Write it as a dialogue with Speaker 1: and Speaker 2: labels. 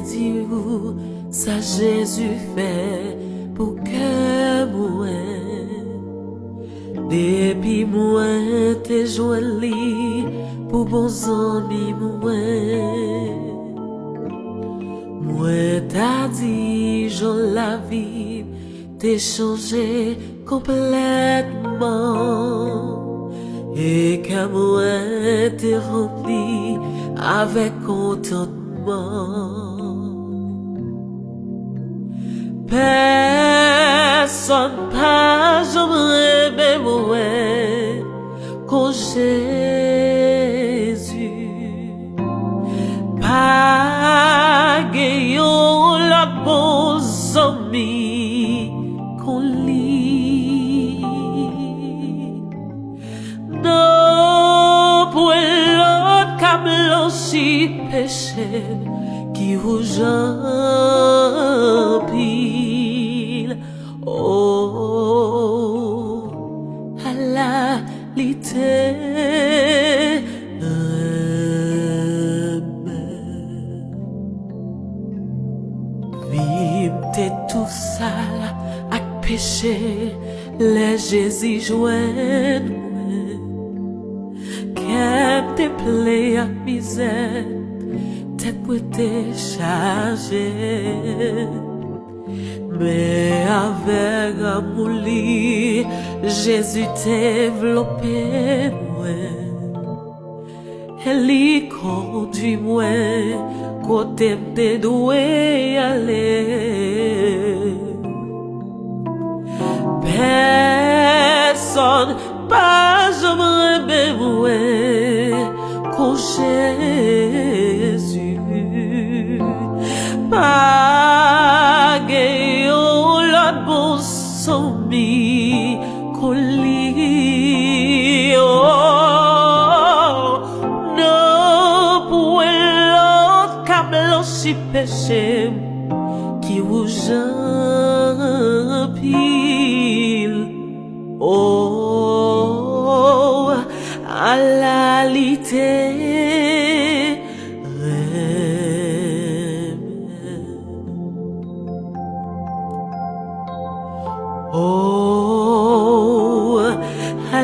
Speaker 1: dit où ça Jésus fait pour que Mwen. Depuis Mwen t'es jolie pour bons amis Mwen. Mwen t'a dit j'en la vie t'es changé complètement. Et que Mwen t'es rempli avec contentement. Personne pas jamais Mwen qu'en Jésus. Pas gagnant la bon ami qu'on lit. Non, pour l'autre comme l'anchi péché qui vous empile. Oh, à la lité. T'es tout sale ak péché, les Jésus joignent. Qu'aime te plaît à misère, t'es pour te charger. Mais avec amour, Jésus t'enveloppé, elle y conduit moi, côté t'es doué aller. Personne pas jamais moi qu'en Jésus. Pas gagnant la bon ami qu'on lit. Oh, non, pour l'autre blanchi péché qui vous empile. Oh, à la lité. Oh, à